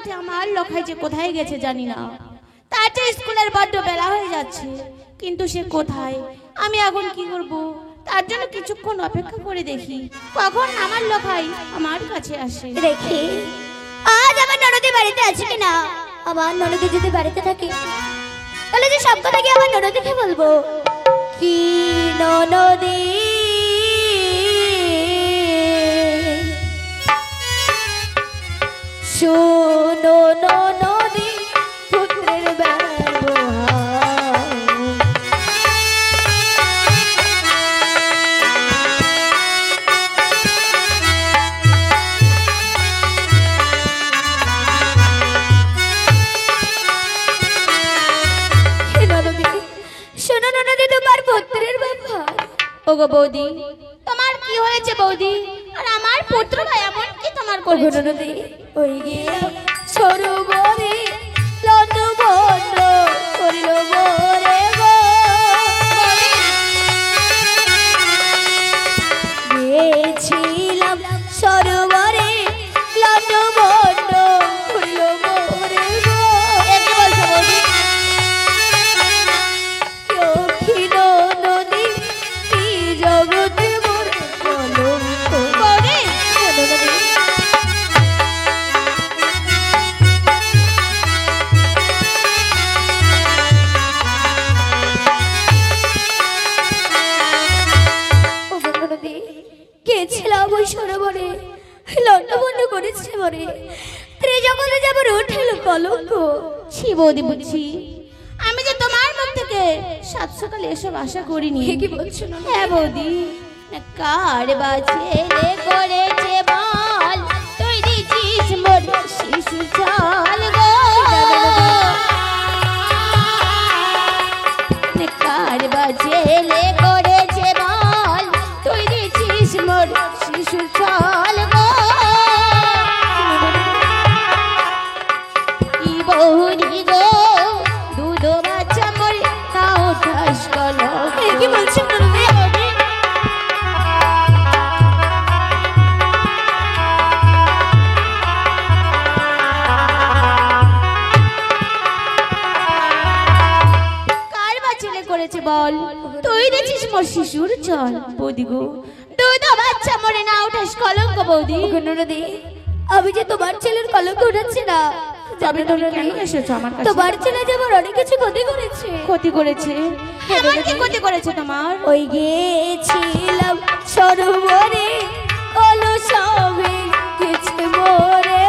উঠে আমার লখাই যে কোথায় গেছে জানি না। তার যে স্কুলের বড্ড বেলা হয়ে যাচ্ছে, কিন্তু সে কোথায়, আমি এখন কি করব? তার জন্য কিছুক্ষণ অপেক্ষা করে দেখি কখন আমার লখাই আমার কাছে আসে। দেখি আজ আমার ননদের বাড়িতে আছে কিনা। আমার ননদের যদি বাড়িতে থাকে তাহলে যে সব কথা কি আমার ননদকে বলবো। কি ননদী শোনো ননদী পুত্রের ব্যবহার। শোনো ননদী তোমার পুত্রের ব্যবহার। ওগো বৌদি, তোমার কি হয়েছে বৌদি? আর আমার পুত্র ভাই এমন কি তোমার করেছে? ননদী ওই গিয়ে সরোবরে লন্ডভন্ড করিল মোরে গো। গিয়েছিলাম সরোবরে লন্ডভন্ড করিল মোরে গো। কি বলছো বৌদি? দক্ষিণ নদী কি জগতে মোর কলঙ্ক। বৌদি গেছিলাম ওই সরোবরে লন্ডভন্ড করেছে মরে ত্রিজগতে যেমন উঠেল কলঙ্ক। ছি বৌদি, বুঝছি আমি যে তোমার মুখ থেকে সাত সকালে এসব আশা করিনি। কি বলছো না? হ্যাঁ বৌদি, কার বা ছেলে করেছে বল, তুই দিছিস মোর শিশু চাল গো। কার বা ছেলে করেছে বল, তুই দিছিস মোর শিশু চাল গো। কি বহুরি গো, দুধ বাচ্চা মরে তাও ঠাস কলো। কি বলছো না? করেছে বল, তুই দেখছিস মোর শিশুর চল। বৌদি গো, দুধ বাচ্চা মরে না উঠাস কলঙ্ক। বৌদি ননদী আমি যে তোমার ছেলের কলঙ্ক উঠাচ্ছি না। তবে তুমি কেন এসেছো আমার কাছে? তোমার ছেলে যেমন অনেক কিছু ক্ষতি করেছে। ক্ষতি করেছে? এমন কি ক্ষতি করেছে তোমার? ওই গেছিলাম সরোবরে কলসবে গেছে মোরে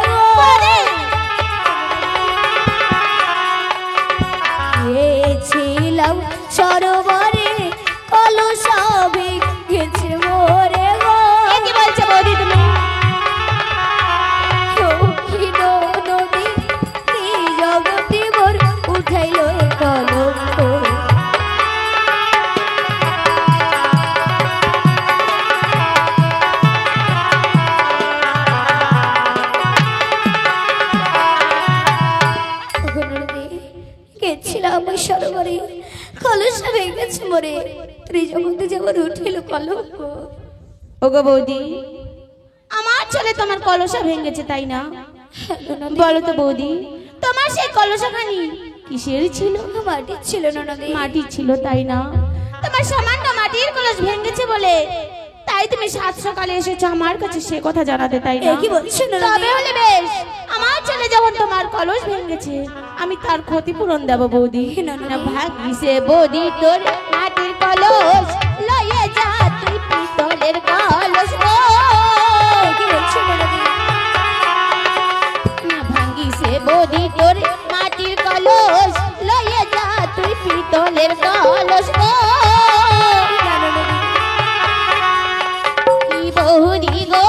গেছিলাম সরোবরে কলসবে গেছে মোরে গো। কি বলছো বৌদি তুমি? দক্ষিণ নদী কি জগতে মোর উঠাইল কলঙ্ক। গেছিলাম ওই সরোবরে কলস ভেঙেছে মোরে ত্রিজগতে যেমন উঠিল কলঙ্ক। ওগো বৌদি, আমার ছেলে তোমার কলসা ভেঙেছে তাই না? বলো তো বৌদি, তোমার সেই কলসাখানি কিসের ছিল? মাটির ছিল ননদী। মাটির ছিল তাই না? তোমার সামান্য মাটির কলস ভেঙেছে বলে তাই তুমি সাত সকালে এসেছো আমার কাছে সে কথা জানাতে তাই না? কি বলছো ননদী? তবে হলে বেশ, আমার ছেলে যখন তোমার কলস ভেঙেছে আমি তার ক্ষতিপূরণ দেব বৌদি। না ভাগিছে বৌদি তোর মাটির কলস, লয়ে যা তুই পিতলের কলস গো। কি বলছো ননদী? না ভাগিছে বৌদি তোর মাটির কলস, লয়ে যা তুই পিতলের কলস গো। কি বহুরি গো,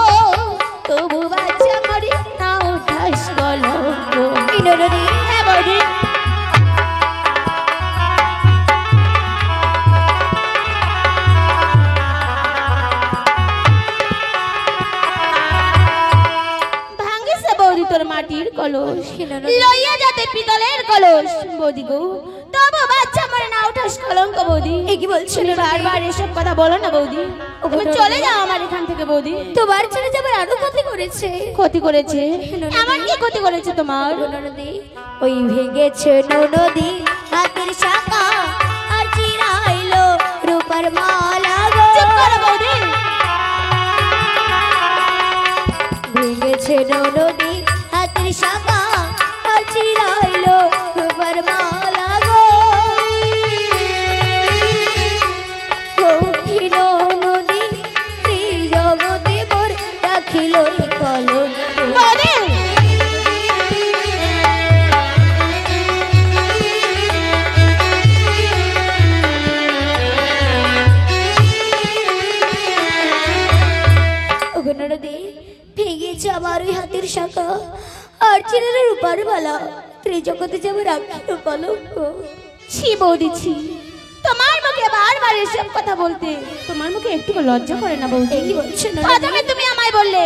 তবু বাচ্চা মরে না উঠাস কলঙ্ক। ননদী হ্যাঁ বৌদি। ভাঙিছে বৌদি তোর মাটির কলস, লইয়া যাতে পিতলের কলস। বৌদি গো, তবু বাচ্চা পারে না ওঠাস কলঙ্ক বৌদি। এ কি বলছো তুমি ননদী? বারবার এসব কথা বলো না বৌদি। তুমি ননদী। চলে যাও আমার এখান থেকে বৌদি। তোমার ছেলে যাবার আরো ক্ষতি করেছে। ক্ষতি করেছে? ননদী। এমন কি ক্ষতি করেছে তোমার? ননদী, ওই ভেঙেছে নদী হাতের শাখা আর চিরাইলো রূপার মালা গো। চুপ করো বৌদি। ভেঙেছে নদী হাতের শাখা আর চিরাইলো রূপার মালা গো। গভীর নদী ত্রিজগতে মোর রাখিল কলঙ্ক। বৌদি নদী ভেঙেছে আমার ওই হাতের শাখা আর চিরাইলো রূপার মালা, ত্রিজগতে যাবো রাখিল কলঙ্ক। ছি বৌদি ছি, তোমার মুখে বারবার এসব কথা বলতে তোমার মুখে একটু লজ্জা করে না বৌদি? এই কি বলছো ননদী? প্রথমে তুমি আমায় বললে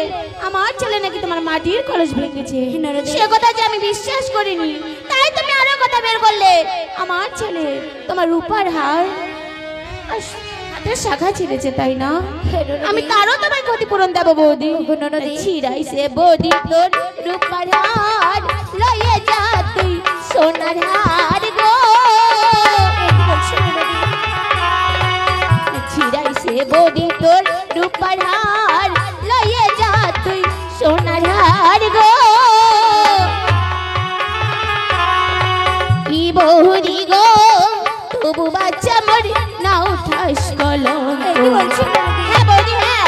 আমার ছেলে নাকি তোমার মাটির কলস ভেঙেছে, ননদী। সে কথা যে আমি বিশ্বাস করিনি, তাই তুমি আরো কথা বের করলে আমার ছেলে তোমার রূপার হার আর হাতের শাখা ছিঁড়েছে, তাই না? হ্যাঁ ননদী। আমি তারও তোমার ক্ষতিপূরণ দেবো বৌদি। ওগো ননদী। ছিঁড়াইছে বৌদি তোর রূপার হার, লইয়ে যা তুই সোনার হার গো। ছিড়াইছে বৌদি তোর রূপার হার, লইয়ে যা তুই সোনার হার গো। কি বৌদি গো তবু বাচ্চা মোর না উঠাস কলঙ্ক। এই কি বলছো ননদী? হ্যাঁ বৌদি হ্যাঁ।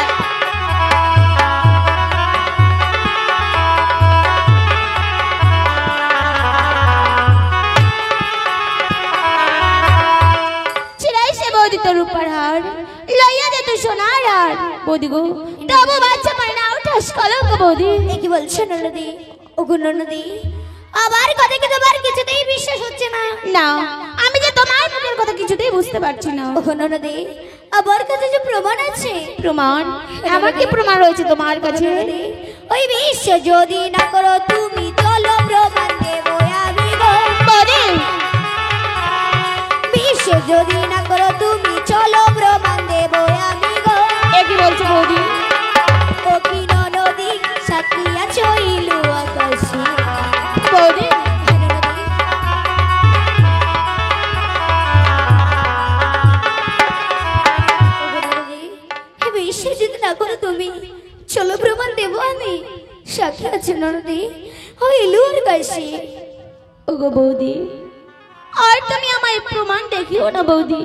ছিড়াইছে বৌদি তোর রূপার হার, লইয়া দে তুই সোনার হার। বৌদি গো তবু বাচ্চা মোর না উঠাস কলঙ্ক বৌদি। এই কি বলছো ননদী? ওগো ননদী, আমার কথা কি তোমার কিছুতেই বিশ্বাস হচ্ছে না? না, আমি যে তোমার মুখের কথা কিছুতেই বুঝতে পারছি না। ওগো ননদী, আমার কাছে যে প্রমাণ আছে। প্রমাণ? এমন কি প্রমাণ রয়েছে তোমার কাছে? ননদী, ওই বিশ্ব যদি না করো তুমি চলো প্রমাণ দেবো আমি গো। বৌদি বিশ্ব যদি না করো তুমি চলো প্রমাণ দেবো আমি গো। এ কি বলছো বৌদি? ও কি ননদী সাথী আছো ইলু আকাশে। বৌদি বিশ্ব যদি না করো তুমি চলো প্রমাণ দেবো আমি। সাথী আছে ননদী ও ইলু আকাশে। ওগো বৌদি, আর তুমি আমায় প্রমাণ দেখিও না বৌদি।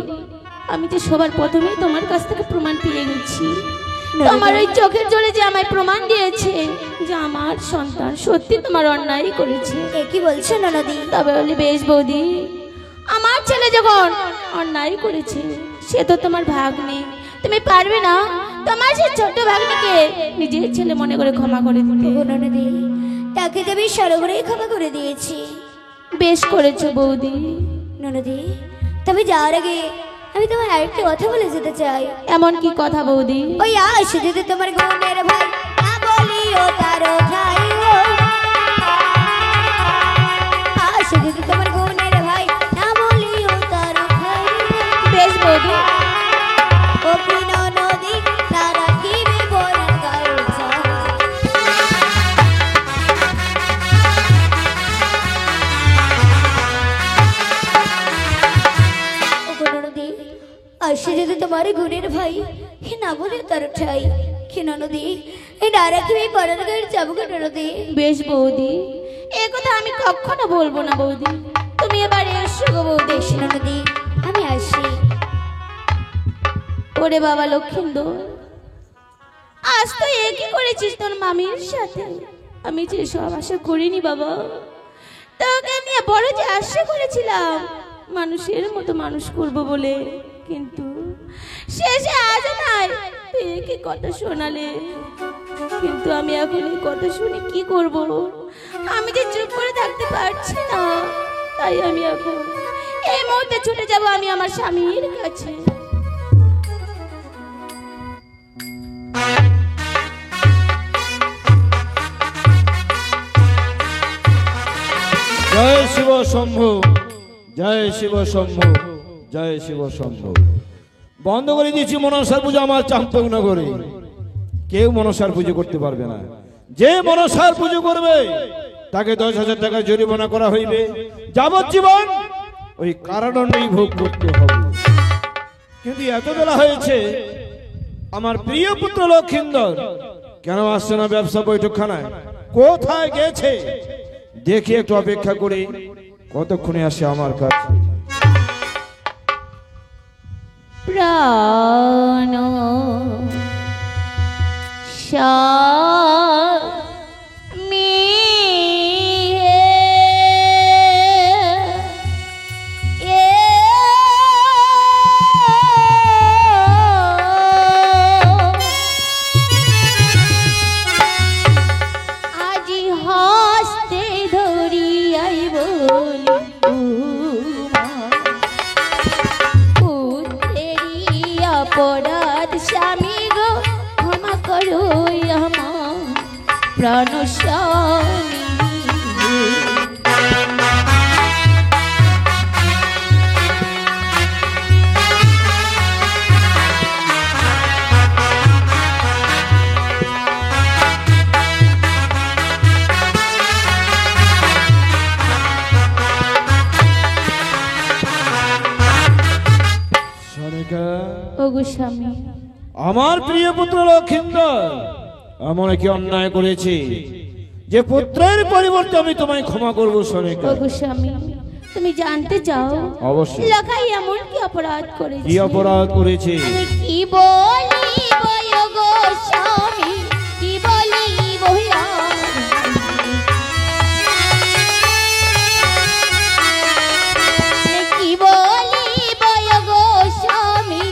আমি যে সবার প্রথমেই তোমার কাছ থেকে প্রমাণ পেয়ে গেছি। তোমার ওই চোখের জোরে যে আমায় প্রমাণ দিয়েছে যে আমার সন্তান সত্যি তোমার অন্যায় করেছে। এ কি বলছো ননদী? তবে বলি বেশ বৌদি, আমার ছেলে যখন অন্যায় করেছে সে তো তোমার ভাগ্নে, তুমি পারবে না তোমার সেই ছোট্ট ভাগ্নিকে নিজের ছেলে মনে করে ক্ষমা করে দিতে? ওগো ননদী, তাকে দেবী সরবরাই ক্ষমা করে দিয়েছি। বেশ করেছো বৌদি। ননদী, তবে যাওয়ার আগে আমি তোমার আরেকটা কথা বলে যেতে চাই। এমন কি কথা বৌদি? ওই আসে যদি তোমার বোনের ভাই না বলিও তার ভাই ও। আসে যদি তোমার বোনের ভাই না বলিও তার ভাই ও। বেশ বৌদি। ও কি ননদী না রাখিবে বোনের গায়ে ছাই। ওগো ননদী, আসে যদি তোমার গুণের ভাই হে না বলে তার ঠাই। হে ননদী, এই না রাখিবে পরের গায়ে যাবো গো ননদী। বেশ বৌদি, এ কথা আমি কখনো বলবো না বৌদি। তুমি এবারে এসো গো বৌদি। বেশ ননদী, আমি আসি। ওরে বাবা লক্ষিন্দর, আজ তো একই করেছিস তোর মামির সাথে। আমি যে সব আশা করিনি বাবা, তোকে নিয়ে বড় যে আশা করেছিলাম মানুষের মতো মানুষ করব বলে, কিন্তু শেষে আজ নাই তুই কি কথা শোনালে। কিন্তু আমি এখন এই কথা শুনে কি করব? আমি যে চুপ করে থাকতে পারছি না, তাই আমি এখন এই মুহূর্তে ছুটে যাব আমি আমার স্বামীর কাছে। জয় শিব শম্ভু, জয় শিব শম্ভু। জয় শিব শম্ভ। বন্ধ করে দিয়েছি মনসার পুজো আমার চাম্পকনগরে। কেউ মনসার পুজো করতে পারবে না। যে মনসার পুজো করবে তাকে 10,000 টাকা জরিমানা করা হইবে, যাবজ্জীবন ওই কারাদণ্ডই ভোগ করতে হবে। কিন্তু এত বেলা হয়েছে, আমার প্রিয় পুত্র লক্ষিন্দর কেন আসছে না ব্যবসা বৈঠকখানায়? কোথায় গেছে? দেখি একটু অপেক্ষা করে কতক্ষণে আসে আমার কাছে। প্রাণ স্বামী আজি হস্তে ধরিয়াই বলি অপরাধ স্বামী গো ক্ষমা করো আমার প্রাণ স্বামী। ওগো স্বামী, আমার প্রিয় পুত্র লক্ষিন্দর এমন কি অন্যায় করেছে যে পুত্রের পরিবর্তে আমি তোমায় ক্ষমা করবো? সনিকা, ওগো স্বামী, তুমি জানতে চাও অবশ্যই লখাই এমন কি অপরাধ করেছে? কি অপরাধ করেছে? আমি কি বলিব ওগো স্বামী, কি বলিব আর? কি বলিব ওগো স্বামী,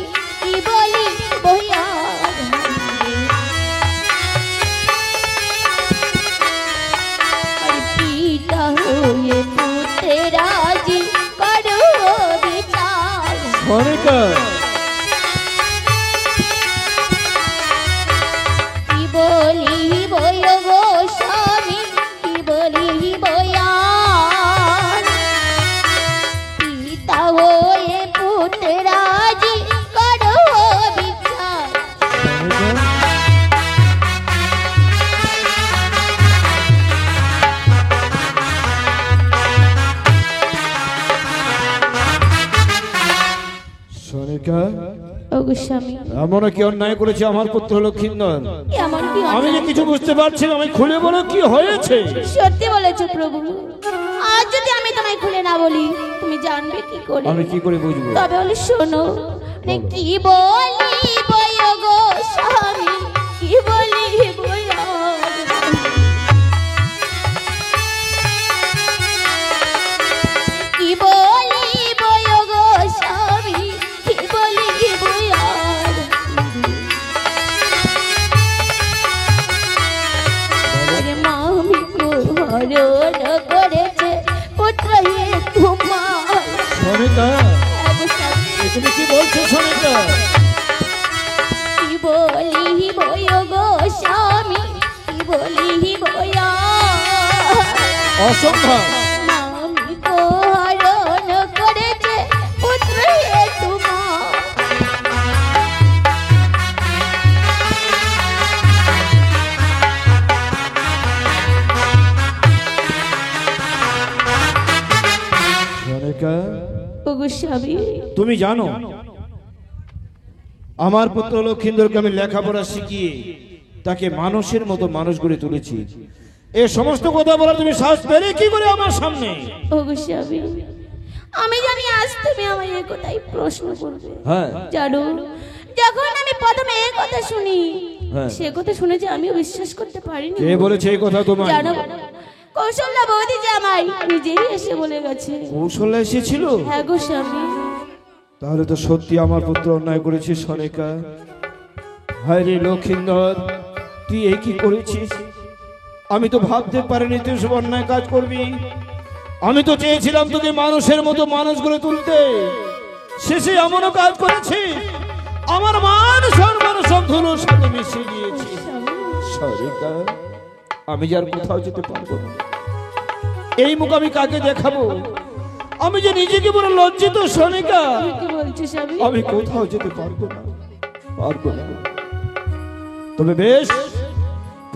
কি বলিব আর? পিতা হয়ে পুত্রের রাজি করো বিচার। সনিকা, কি বলিব ওগো স্বামী, কি বলিব আর? পিতা হয়ে পুত্রের রাজি করো বিচার। সনিকা, ওগো স্বামী, এমন কি অন্যায় করেছে আমার পুত্র লক্ষিন্দর? এমন কি আমি যে কিছু বুঝতে পারছি না, আমি খুলে বলো কি হয়েছে? সত্যি বলেছো প্রভু। আজ যদি আমি তোমায় খুলে না বলি তুমি জানবে কি করে? আমি কি করে বুঝবো? তবে বলে শোনো, কি বলিব ওগো স্বামী, কি বলিব আর? কি বলিব ওগো স্বামী, কি বলিব আর? আরে মামি হরণ করেছে পুত্র হে তোমার। সনিকা, তুমি কি বলছো? সনিকা, কি বলিব ওগো স্বামী, কি বলিব আর? অসম্ভব। মামি হরণ করেছে পুত্র হে তোমার। সনিকা, ওগো স্বামী, তুমি জানো আমার পুত্র লক্ষিন্দরকে আমি লেখাপড়া শিখিয়ে তাকে মানুষের মতো মানুষ গড়ে তুলেছি। এ সমস্ত কথা বলা তুমি সাহস পেলে কি করে আমার সামনে? ওগো স্বামী, আমি জানি আজ তুমি আমায় এই কথাই প্রশ্ন করবে। হ্যাঁ, জানো, যখন আমি প্রথমে এই কথা শুনি, হ্যাঁ। সে কথা শুনে যে আমি বিশ্বাস করতে পারিনি। কে বলেছে এই কথা তোমায়? জানো, কৌশল্যা বৌদি যে আমায় নিজেই এসে বলে গেছে। কৌশল্যা এসেছিল? হ্যাঁ গো স্বামী। তাহলে তো সত্যি আমার পুত্র অন্যায় করেছে। সনিকা, হায় রে লক্ষিন্দর, তুই এই কি করেছিস? আমি তো ভাবতে পারিনি তুই সব অন্যায় কাজ করবি। আমি তো চেয়েছিলাম তোকে মানুষের মতো মানুষ গড়ে তুলতে, শেষে এমনও কাজ করেছি আমার মান সম্মান সব ধুলোর সাথে মিশে গিয়েছে। সনিকা, আমি যার কোথাও যেতে পারবো না। এই মুখ আমি কাকে দেখাবো? আমি যে নিজেকে বড় লজ্জিত সনিকা, তুই কি বলছিস স্বামী? আমি কোথাও যেতে পারবো না, পারবো না। তবে বেশ,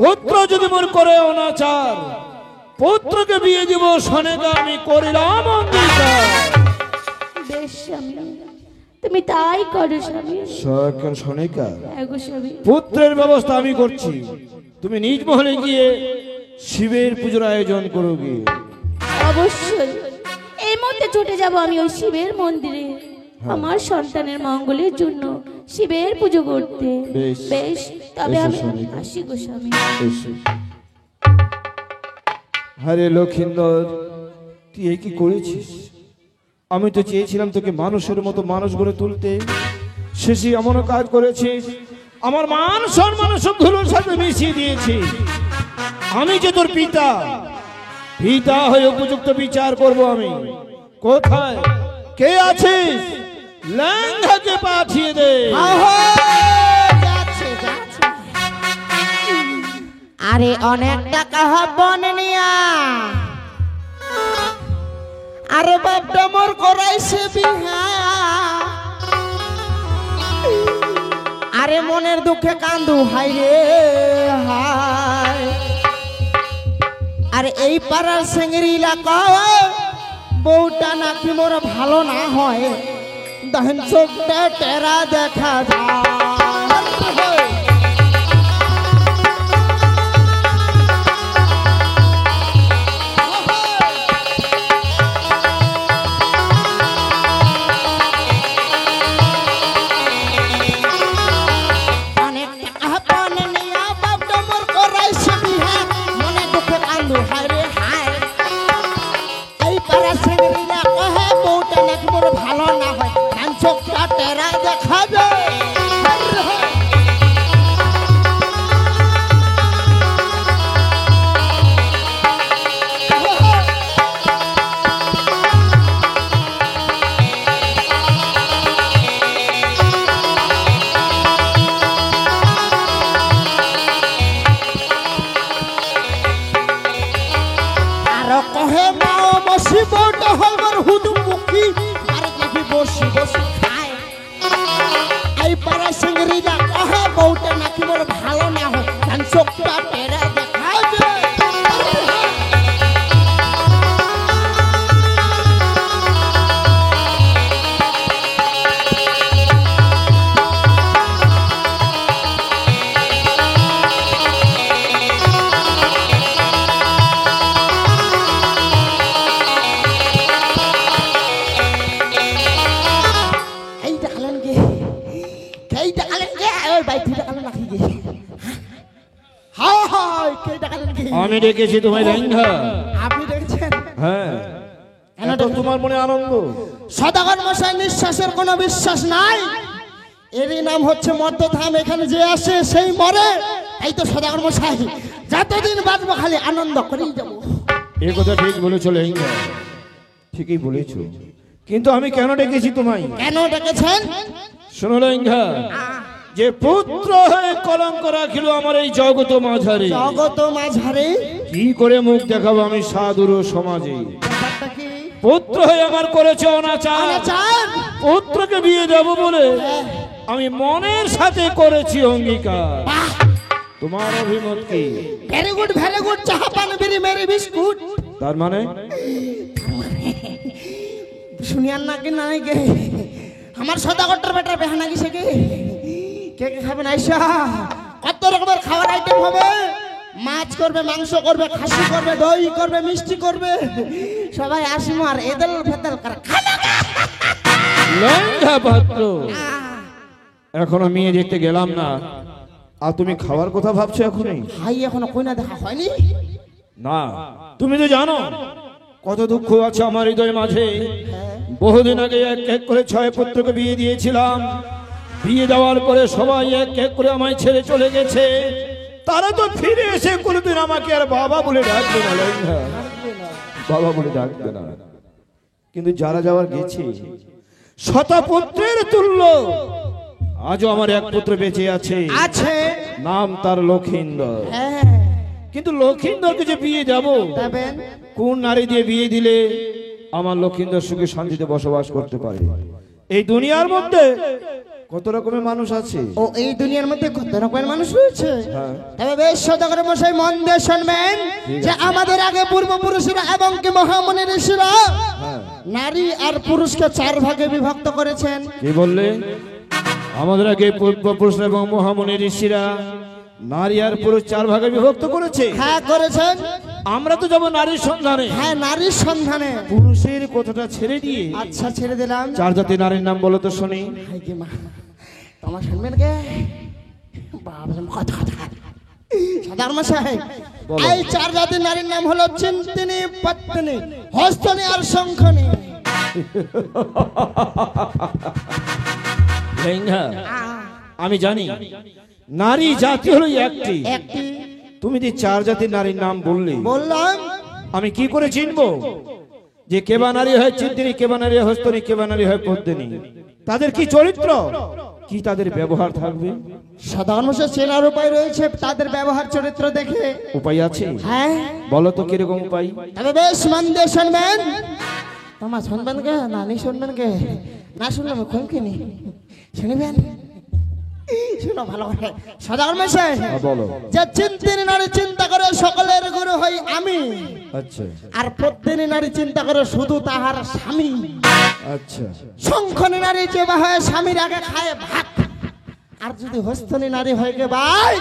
পুত্র যদি মোর করে অনাচার, পুত্রকে বিয়ে দিব সনিকা, আমি করিলাম অঙ্গীকার। বেশ স্বামী, তুমি তাই করো স্বামী। সনিকা, হ্যাঁ গো স্বামী। পুত্রের ব্যবস্থা আমি করছি, তুমি নিজ মহলে গিয়ে শিবের পুজোর আয়োজন করো গিয়ে। অবশ্যই এই মুহূর্তে ছুটে যাব আমি ওই শিবের মন্দিরে আমার সন্তানের মঙ্গলের জন্য শিবের পুজো করতে। বেশ। বেশ, তবে এসো আমি সনিকা। আসি গো স্বামী। এসো। আরে লক্ষিন্দর, তুই এ কি করেছিস? আমি তো চেয়েছিলাম তোকে মানুষের মতো মানুষ গড়ে তুলতে, শেষে এমন কাজ করেছিস, আমার মান সম্মান সব ধুলোর সাথে মিশিয়ে দিয়েছিস। আমি যে তোর পিতা, পিতা হয়ে উপযুক্ত বিচার করব আমি। কোথায় কে আছিস? লেঙ্গাকে পাঠিয়ে দে। আরে অনেক টাকা হবন নিয়া, আরে বাপটা মোর করাইছে বিহা, আরে মনের দুঃখে কান্দু হাই রে হাই। আরে এই পাড়ার সেঙ্গের এলাকায় বউটা নাকি মোর ভালো না হয়, দহন চোখটা টেরা দেখা যায়। ভালো না হয় চোখটা টেরা দেখা যায়। আরো কহে মাও বসি বউটা হলবার হুদুম মুখী, আরে দেখি বসি বসি খায়। এই পাড়া সিংড়িরা কহে বউটা নাকি মোর ভালো না হয়, কান চোখটা টেরা দেখা যায়। আমি ডেকেছি তোমায় লেঙ্গা। আপনি দেখছেন? হ্যাঁ, এত তোমার মনে আনন্দ? সদাগর মশাই নিঃশ্বাসের কোনো বিশ্বাস নাই, এরই নাম হচ্ছে মদ্যধাম। এখানে যে আসে সেই মরে, এই তো সদাগর মশাই, যতদিন বাঁচবো খালি আনন্দ করেই যাবো। এ কথা ঠিক বলেছো লেঙ্গা, ঠিকই বলেছো, কিন্তু আমি কেন ডেকেছি তোমায়? কেন ডেকেছেন? শোনো লেঙ্গা, যে পুত্র হয়ে কলঙ্ক রাখিল আমার এই জগত মাঝারে, জগত মাঝারে কি করে মুখ দেখাবো আমি সাধুর সমাজে? ব্যাপারটা কি? পুত্র হয়ে আমার করেছে অনাচার, অনাচার? পুত্রকে বিয়ে দেব বলে আমি মনের সাথে করেছি অঙ্গীকার। তোমার অভিমত কি? ভেরি গুড, চাহা পান বেরি মেরি বিস্কুট। তার মানে শুনিয়ান নাকি নাই গে, আমার সদাগরটার বেটার বেহানা গেছে গে। কে কে খাবেন আইসা? কত রকমের খাবার আইটেম হবে, মাছ করবে, মাংস করবে, খাসি করবে, দই করবে, মিষ্টি করবে, সবাই আসিমো আর এদল ফেদল কর খানা। লেঙ্গা পাত্র, এখনো মেয়ে দেখতে গেলাম না, আর তুমি খাওয়ার কথা ভাবছো এখনই? হাই এখনো কইনা দেখা হয়নি না, তুমি তো জানো কত দুঃখ আছে আমার হৃদয় মাঝে। বহুদিন আগে এক এক করে 6 পুত্রকে বিয়ে দিয়েছিলাম, বিয়ে দেওয়ার পরে সবাই এক এক করে আমায় ছেড়ে চলে গেছে। তারা তো ফিরে এসে কোনোদিন আমাকে আর বাবা বলে ডাকবে না লেঙ্গা, বাবা বলে ডাকবে না। কিন্তু যারা যাওয়ার গেছে শতপুত্রের তুল্য, আজও আমার এক পুত্র বেঁচে আছে, আছে নাম তার লক্ষিন্দর। কিন্তু লক্ষিন্দরকে যে বিয়ে দেব, দেবেন কোন নারী দিয়ে বিয়ে দিলে আমার লক্ষিন্দর সুখে শান্তিতে বসবাস করতে পারে। এই দুনিয়ার মধ্যে কত রকমের মানুষ আছে। ও এই দুনিয়ার মধ্যে কত রকমের মানুষ রয়েছে। হ্যাঁ। তবে বেশ সদাগর মশাই মন দিয়ে শুনবেন যে আমাদের আগে পূর্বপুরুষরা এবং কি মহামুনি ঋষিরা হ্যাঁ। নারী আর পুরুষকে 4 ভাগে বিভক্ত করেছেন। কি বললে? আমাদের আগে পূর্বপুরুষ এবং মহামুনি ঋষিরা নারী আর পুরুষ 4 ভাগে বিভক্ত করেছে। হ্যাঁ করেছেন। আমরা তো যাব নারীর সন্ধানে। হ্যাঁ নারীর সন্ধানে। পুরুষের কথাটা ছেড়ে দিয়ে আচ্ছা ছেড়ে দিলাম। 4 জাতি নারীর নাম বলো তো শুনি। হাই কি মা তোমার শুনবেন কে বাবা কথা কথা সদাগর মশাই বলো। এই 4 জাতির নারীর নাম হলো চিন্তিনী, পত্নী, হস্তনী আর শঙ্খনী। লেঙ্গা, আমি জানি নারী জাতি হলো একটি। একটি তুমি যে 4 জাতির নারীর নাম বললে, বললাম আমি কি করে চিনবো যে কেবা নারী হয় চিন্তিনী, কেবা নারী হয় হস্তনী, কেবা নারী হয় পদ্মিনী? তাদের কি চরিত্র, কি তাদের ব্যবহার থাকবে? সাধারণ মানুষের চেনার উপায় রয়েছে তাদের ব্যবহার চরিত্র দেখে। উপায় আছে? হ্যাঁ বলো তো কিরকম উপায়। তবে বেশ মন দিয়ে শুনবেন। তোমার শুনবেন কে নানি শুনবেন কে? না শুনলে আমি খুনকিনি শুনবেন। শুনো ভালো করে সাধারণ মশাই। বলো। যে চিন্তিনী নারী চিন্তা করে সকলের গুরু হই আমি, আচ্ছা আর পদ্মিনী নারী চিন্তা করে শুধু তাহার স্বামী। আচ্ছা। শঙ্খনী নারী যে বা হয় স্বামীর আগে খায় ভাত, আর যদি হস্তনী নারী হয়ে গে ভাই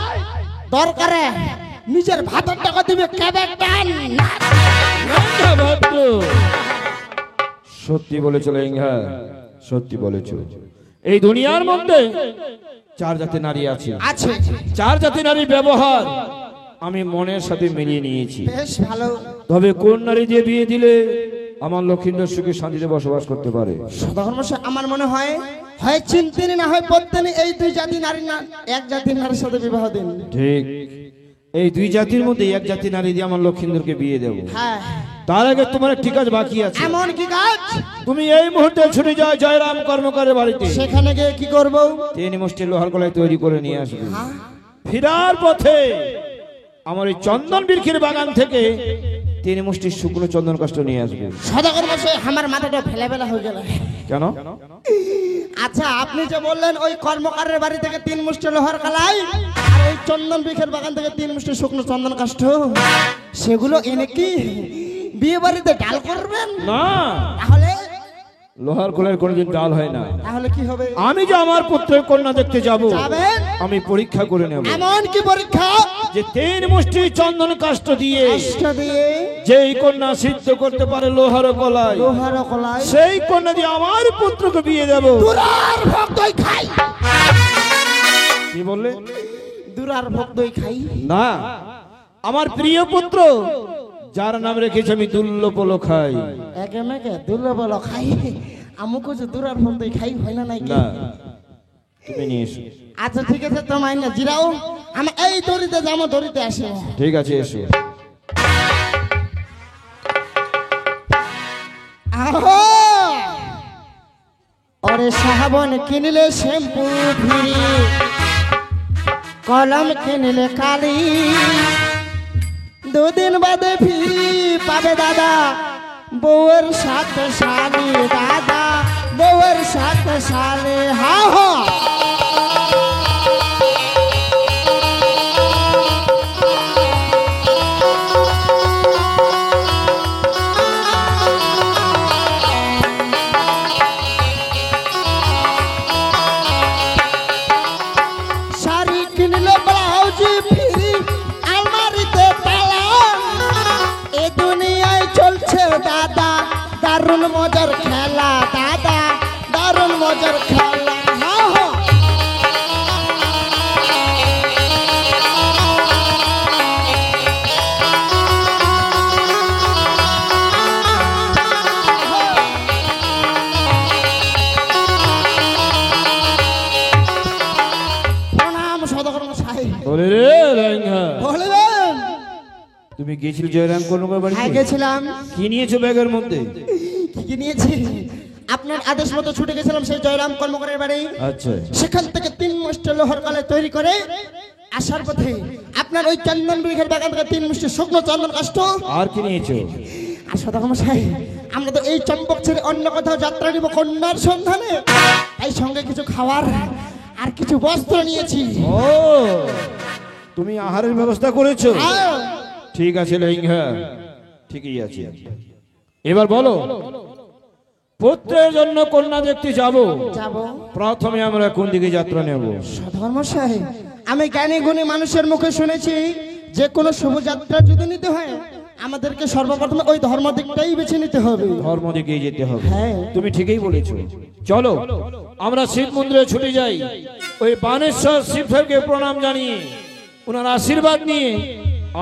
দরকারে নিজের ভাতের টাকা দিবে কেবে টান। সত্যি বলেছো লেঙ্গা, সত্যি বলেছো। এই দুনিয়ার মধ্যে 4 জাতির নারী আছে। আছে 4 জাতির নারীর ব্যবহার আমি মনের সাথে মিলিয়ে নিয়েছি। বেশ ভালো। তবে কোন নারী দিয়ে বিয়ে দিলে আমার লক্ষিন্দর সুখে শান্তিতে বসবাস করতে পারে? সদাগর মশাই আমার মনে হয় হয় চিন্তিনী না হয় পদ্মিনী, এই 2 জাতি নারী না 1 জাতির নারীর সাথে বিবাহ দিন। ঠিক, এই 2 জাতির মধ্যে 1 জাতি নারী দিয়ে আমার লক্ষিন্দরকে বিয়ে দেব। হ্যাঁ তার আগে তোমার একটি কাজ বাকি আছে। এমন কি কাজ? তুমি এই মুহূর্তে ছুটে যাও জয়রাম কর্মকারের বাড়িতে। সেখানে গিয়ে কি করব? 3 মুষ্টি লোহার কলাই তৈরি করে নিয়ে আসবে। হ্যাঁ? ফিরার পথে আমার এই চন্দন বৃক্ষের বাগান থেকে 3 মুষ্টি শুকনো চন্দন কাষ্ঠ নিয়ে আসবে। সদাগর মশাই আমার মাথাটা ফেলা ফেলা হয়ে গেল। কেন? আচ্ছা আপনি যে বললেন ওই কর্মকারের বাড়ি থেকে 3 মুষ্টি লোহার কালাই আর ওই চন্দন বৃক্ষের বাগান থেকে 3 মুষ্টি শুকনো চন্দন কাষ্ঠ, সেগুলো এনে কি বিয়ে বাড়িতে ডাল করবেন? না, তাহলে লোহার কলাইয়ের কোনোদিন ডাল হয় না। তাহলে কি হবে? আমি যে আমার পুত্রের কন্যা দেখতে যাব, যাবেন? আমি পরীক্ষা করে নেব এমন কি পরীক্ষা? যে 3 মুষ্টি চন্দন কাষ্ঠ দিয়ে কাষ্ঠ দিয়ে যেই কন্যা সিদ্ধ করতে পারে লোহার কলাই, লোহার কলাই সেই কন্যা দিয়ে আমার পুত্রকে বিয়ে দেব। দুরার ভোগ দই খাই। কি বললে? দুরার ভোগ দই খাই না, আমার প্রিয় পুত্র যার নাম রেখেছি আমি দুর্লভল খাই। একে মেকে দুর্লভল খাই। আমুকো যে দুরার ভোগ দই খাই হয় না নাকি? না, তুমি নিয়ে এসো। আচ্ছা ঠিক আছে তোমায় না জিরাও, আমি এই দড়িতে যাবো, দড়িতে আসে। ঠিক আছে, এসো। আহো ওরে সাহাবন কিনলে শ্যাম্পু ফিরি, কলম কিনলে কালি, 2 দিন বাদে ফিরি পাবে দাদা বউয়ের সাথে শালি। দাদা বউয়ের সাথে শালি। হা হা শাড়ি কিনলে ব্লাউজ ফিরি, আলমারিতে তালা। এ দুনিয়ায় চলছে দাদা দারুণ মজার খেলা। দাদা দারুণ মজার খেলা। হা হা প্রণাম সদাগর মশাই। বলে রে লেঙ্গা, বলবেন? তুমি গেছিলে জয়রাম কর্মকার বাড়িতে? হ্যাঁ গেছিলাম। কি নিয়েছো ব্যাগের মধ্যে? কি কি নিয়েছি? আপনার আদেশ মতো ছুটে গেছিলাম সেই জয়রাম কর্মকারের বাড়ি। আচ্ছা, সেখান থেকে 3 মুষ্টি লোহার কলাই তৈরি করে আসার পথে আপনার ওই চন্দন বৃক্ষের বাগান থেকে 3 মুষ্টি শুকনো চন্দন কাষ্ঠ। আর কি নিয়েছো? আর সদাগর মশাই আমরা তো এই চম্পক ছেড়ে অন্য কোথাও যাত্রা নিব কন্যার সন্ধানে, তাই সঙ্গে কিছু খাবার আর কিছু বস্ত্র নিয়েছি। ও, তুমি আহারের ব্যবস্থা করেছো? হ্যাঁ। ঠিক আছে লেঙ্গা, ঠিকই আছে। এবার বলো, পুত্রের জন্য কন্যা দেখতে যাব, যাবো। প্রথমে আমরা কোন দিকে যাত্রা নেব? ধর্মশাহী, আমি জ্ঞানী গুণী মানুষের মুখে শুনেছি যে কোনো শুভযাত্রা যদি নিতে হয় আমাদেরকে সর্বপ্রথমে ওই ধর্ম দিকটাই বেছে নিতে হবে। ধর্ম দিকেই যেতে হবে। হ্যাঁ। তুমি ঠিকই বলেছো। চলো আমরা শিব মন্দিরে ছুটে যাই, ওই বানেশ্বর শিব ঠাকুরকে প্রণাম জানিয়ে ওনার আশীর্বাদ নিয়ে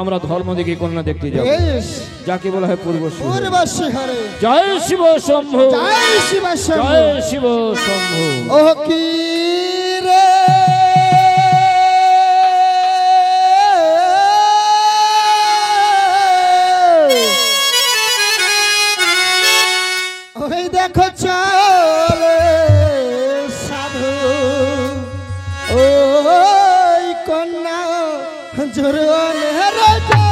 আমরা ধর্ম দিকে কন্যা দেখতে যাব, বেশ। যাকে বলা হয় পূর্বশ্রী। পূর্বশ্রী হরে জয় শিব শম্ভু, জয় শিব শম্ভু। জয় শিব শম্ভু। ও কি রে ওই দেখো চলে সাধু, ওই কন্যা জোরে রাজা।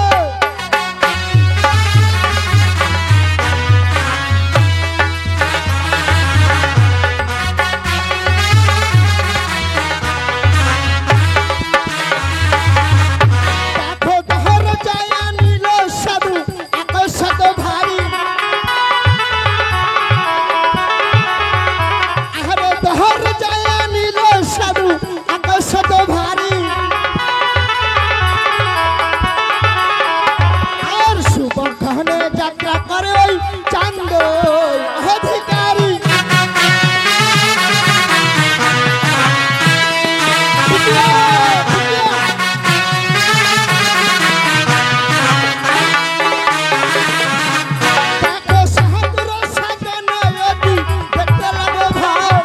দেখো ধর জয়া নীল সাধু একশত ভারী, আরে ধর জয়া নীল সাধু একশত ভারী। আর শুভক্ষণে যাত্রা করে ওই চান্দ অধিকারী। দেখো সাহাতুর সাজানো অতি দেখতে লাগে ভাই,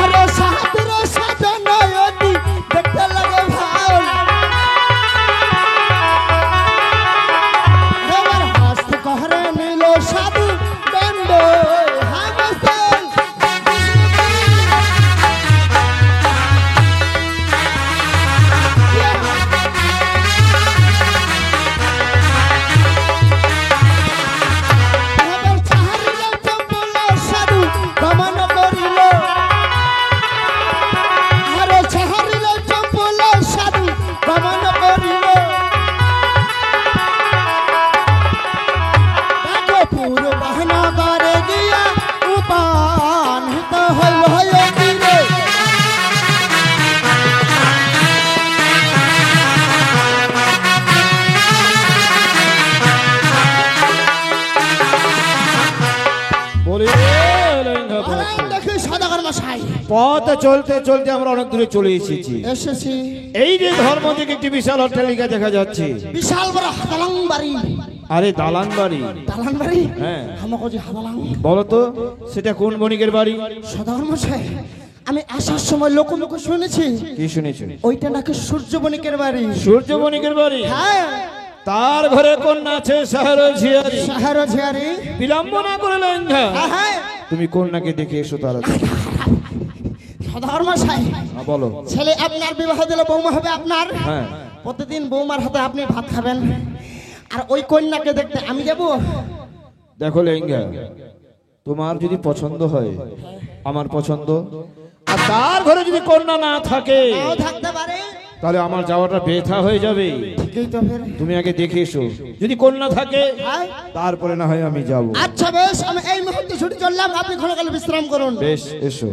আরে সাহাতুর সাজানো অতি দেখতে লাগে ভাই। এবার হস্ত কহরে নিল সাধু দণ্ড হামস্তে। এবার চাহারিল চম্পল সাধু গমন করিল, আরে চাহারিল চম্পল সাধু গমন করিল। দেখো পূর্ব নগরে গিয়া উপানিত হইল তীরে। বলি লেঙ্গা অনেক দেখি সদাগর মশাই পথ চলতে চলতে আমরা অনেক দূরে চলে এসেছি। এসেছি। এই যে ধর্ম দিকে একটি বিশাল অট্টালিকা দেখা যাচ্ছে। বিশাল বড় হাদালাং বাড়ি। আরে দালান বাড়ি? দালান বাড়ি? হ্যাঁ। আমাকে যে হাদালাং। বলো তো সেটা কোন বণিকের বাড়ি? সদাগর মশাই, আমি আসার সময় লোক শুনেছি কি শুনেছো? ওইটা নাকি সূর্য বণিকের বাড়ি। সূর্য বণিকের বাড়ি? হ্যাঁ। তার ঘরে কন্যা আছে সাহারা ঝিয়ারি। সাহারা ঝিয়ারি? বিলম্ব না করে লেঙ্গা, হ্যাঁ। তুমি কন্যাকে দেখে এসো তাড়াতাড়ি। সদাগর মশাই, হ্যাঁ, বলো। ছেলে আপনার বিবাহ দিলে বৌমা হবে আপনার। হ্যাঁ। প্রতিদিন বৌমার হাতে আপনি ভাত খাবেন, আর ওই কন্যাকে দেখতে আমি যাব। দেখো লেঙ্গা, তোমার যদি পছন্দ হয় আমার পছন্দ, আর তার ঘরে যদি কন্যা না থাকে নাও থাকতে পারে, তাহলে আমার যাওয়াটা বৃথা হয়ে যাবে। ঠিকই তো ফের। তুমি আগে দেখে এসো, যদি কন্যা থাকে হ্যাঁ। তারপরে না হয় আমি যাব। আচ্ছা বেশ, আমি এই মুহূর্তে ছুটি চললাম, আপনি ক্ষণকাল বিশ্রাম করুন। বেশ, এসো।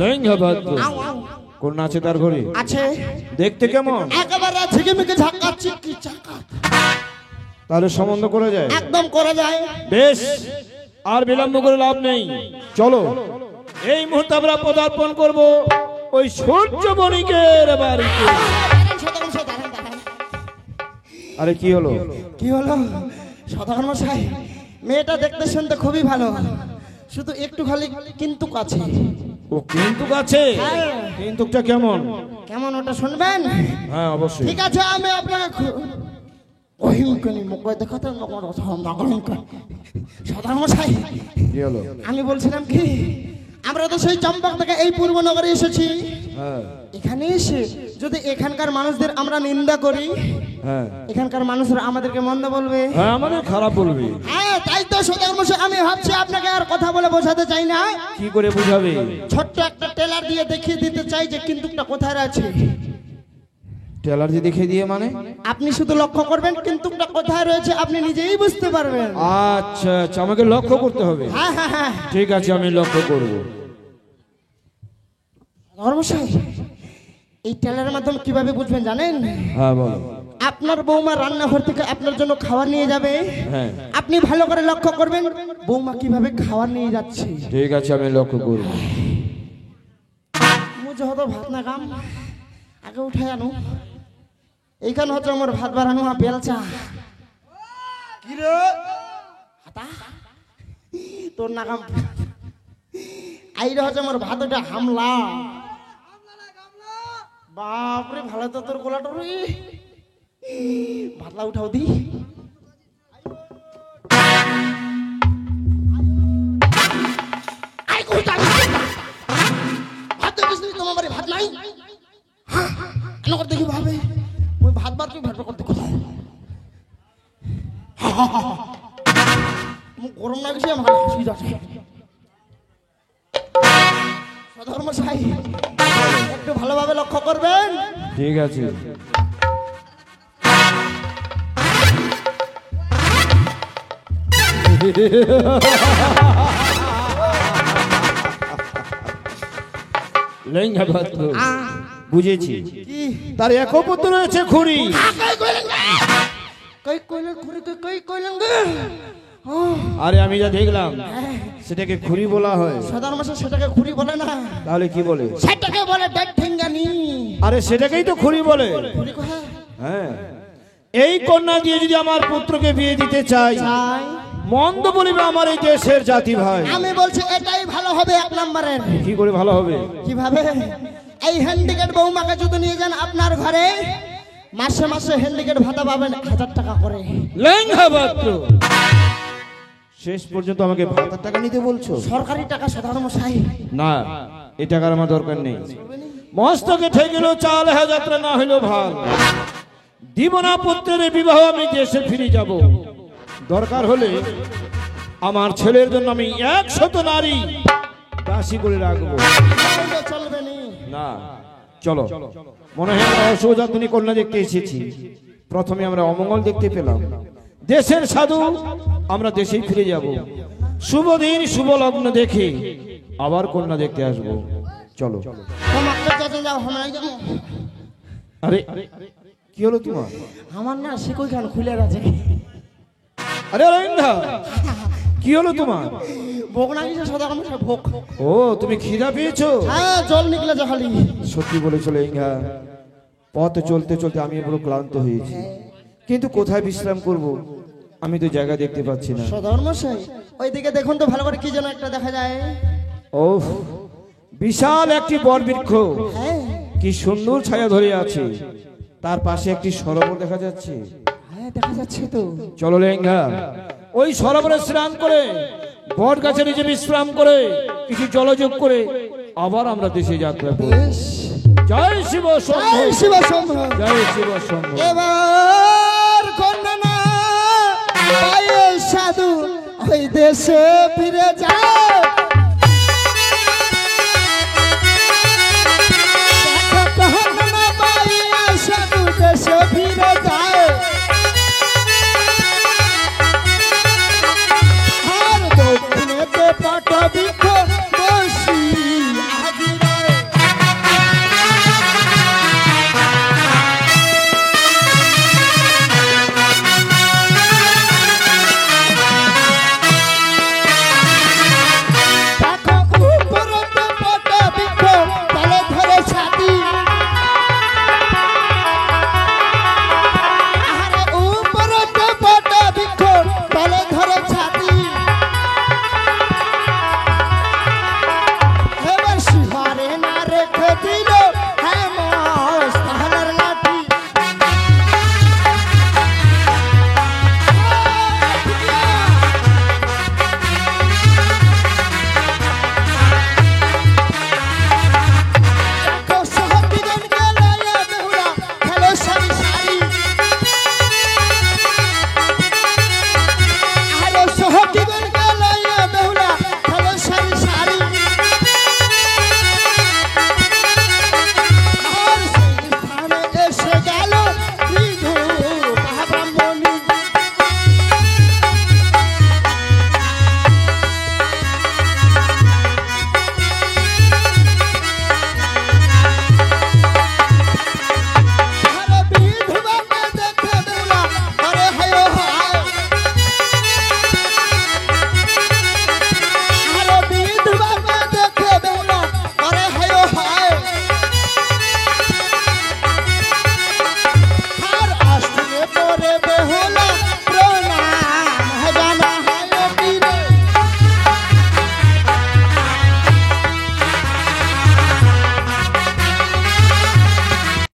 লেঙ্গা বাদ্য কন্যা আছে তার ঘরে? আছে। দেখতে কেমন? একেবারে ঝিকিমিকি ঝাক্কা চিক্কি চাকা। তাহলে সম্বন্ধ করে যায়? একদম করে যায়। বেশ, আর বিলম্ব করে লাভ নেই, চলো এই মুহূর্তে আমরা পদার্পণ করব ওই সূর্য বণিকের বাড়িতে। আরে কি হলো? কি হলো সদাগর মশাই? মেয়েটা দেখতে শুনতে খুবই ভালো, শুধু একটু খালি কিন্তু কাছে। ও কিন্তু আছে, হ্যাঁ। কিন্তুটা কেমন? কেমন ওটা শুনবেন? হ্যাঁ অবশ্যই। ঠিক আছে, আমি আপনাকে অহিংকনি মুখ দেখাতে সাধারণ মশাই, কি হলো? আমি বলছিলাম কি, আমরা তো সেই চম্পক থেকে এই পূর্বনগরে এসেছি। হ্যাঁ এখানে এসে যদি এখানকার মানুষদের আমরা নিন্দা করি, হ্যাঁ এখানকার মানুষরা আমাদেরকে মন্দ বলবে। হ্যাঁ, আমাদের খারাপ বলবি। হ্যাঁ, তাই তো সদাগর মশাই আমি ভাবছি আপনাকে আর কথা বলে বোঝাতে চাই না, কি করে বুঝাবে? ছোট্ট একটা টেলার দিয়ে দেখিয়ে দিতে চাই যে কিন্তুটা কোথায় আছে। টেলার দিয়ে দেখে দিয়ে মানে? আপনি শুধু লক্ষ্য করবেন কিন্তুটা কোথায় রয়েছে, আপনি নিজেই বুঝতে পারবেন। আচ্ছা আচ্ছা, আমাকে লক্ষ্য করতে হবে। হ্যাঁ হ্যাঁ হ্যাঁ, ঠিক আছে, আমি লক্ষ্য করব। ধর্মশাই, এই টেলারের মাধ্যমে কিভাবে বুঝবেন জানেন? হ্যাঁ বলো। আপনার বৌমা রান্নাঘর থেকে আপনার জন্য খাবার নিয়ে যাবে, হ্যাঁ আপনি ভালো করে লক্ষ্য করবেন বৌমা কিভাবে খাবার নিয়ে যাচ্ছে। ঠিক আছে, আমি লক্ষ্য করব। মুঝে হতো ভাত না কাম আগে উঠে আনো, এইখানে হচ্ছে আমার ভাত বাড়ানো বেলচা। কি রে হাতা তোর নাকাম, আইরে হচ্ছে আমার ভাত ওটা হামলা। বাপরে, ভালো তো তোর গোলাটা রে, ভাতলা উঠাও দি। ভাত দেখিস তোমার বাড়ি ভাত নাই? কেন করতে কি ভাবে ওই ভাত ভাত ভাত করতে কোথায়? গরম লাগছে, আমার হাসি যাচ্ছে। সধর্মশাই, একটু ভালোভাবে লক্ষ্য করবেন। ঠিক আছে। লেঙ্গা ভাত বুঝেছি। তার এক পুত্র রয়েছে খুরি। কই কইলেন খুরি, কই কইলেন গে? আরে আমি যা দেখলাম সেটাকে খুরি বলা হয়। সধর্মশাই, সেটাকে খুরি বলে না, তাহলে কি বলে? সেটাকে বলে ডেট ঠেঙ্গানি। আরে সেটাকেই তো খুরি বলে। খুরি কোথায়? হ্যাঁ, এই কন্যা দিয়ে যদি আমার পুত্রকে বিয়ে দিতে চাই, চাই। মন্দ বলিবে আমার এই দেশের জাতি ভাই। আমি বলছি এটাই ভালো হবে এক নম্বরের। কি করে ভালো হবে? কিভাবে? এই হ্যান্ডিক্যাপ বৌমাকে যদি নিয়ে যান আপনার ঘরে, মাসে মাসে হ্যান্ডিক্যাপ ভাতা পাবেন 1000 টাকা করে। লেঙ্গা পাত্র, শেষ পর্যন্ত আমাকে ভাতার টাকা নিতে বলছো? সরকারি টাকা সধর্মশাই। না, এই টাকার আমার দরকার নেই। মস্তকে ঠেকিল চাল হ্যাঁ যাত্রা না হইল ভাল। দিব না পুত্রের বিবাহ, আমি দেশে ফিরে যাব। দরকার হলে আমার ছেলের জন্য আমি 100 নারী দাসী করে রাখবো। তাহলে চলবে নি। না, চলো। মনে হয় আমরা অসুজাতনী কন্যা দেখতে এসেছি। প্রথমে আমরা অমঙ্গল দেখতে পেলাম, দেশের সাধু আমরা দেশেই ফিরে যাব। শুভ দিন শুভ লগ্ন দেখে আবার কন্যা দেখতে আসবো। চলো। তোমাকে যেতে যাও, আমরা যাবো। আরে কি হলো তোমার? আমার না শিকই খান খুলে আছে। আরে অরবিন্দা, কি হলো তোমার? ভোগ না গেছে সধর্মশাই, ভোগ। ও, তুমি খিদা পেয়েছো? হ্যাঁ, জল নিকলে যা খালি। সত্যি বলেছো লেঙ্গা, পথ চলতে চলতে আমি পুরো ক্লান্ত হয়েছি, কিন্তু কোথায় বিশ্রাম করব আমি তো জায়গা দেখতে পাচ্ছি না। সধর্মশাই, ওইদিকে দেখুন তো ভালো করে, কি যেন একটা দেখা যায়। ও, বিশাল একটি বটবৃক্ষ, হ্যাঁ কি সুন্দর ছায়া ধরে আছে, তার পাশে একটি সরোবর দেখা যাচ্ছে। হ্যাঁ, দেখা যাচ্ছে তো। চলো লেঙ্গা, ওই সরোবরে স্নান করে, বট গাছে নিচে বিশ্রাম করে, কিছু জলযোগ করে আবার আমরা দেশে যাত্রা করব। বেশ, জয় শিব শম্ভু, জয় শিব শম্ভু। জয় শিব শম্ভু। এবার কন্যা না পায়ে সাধু ওই দেশে ফিরে যায়।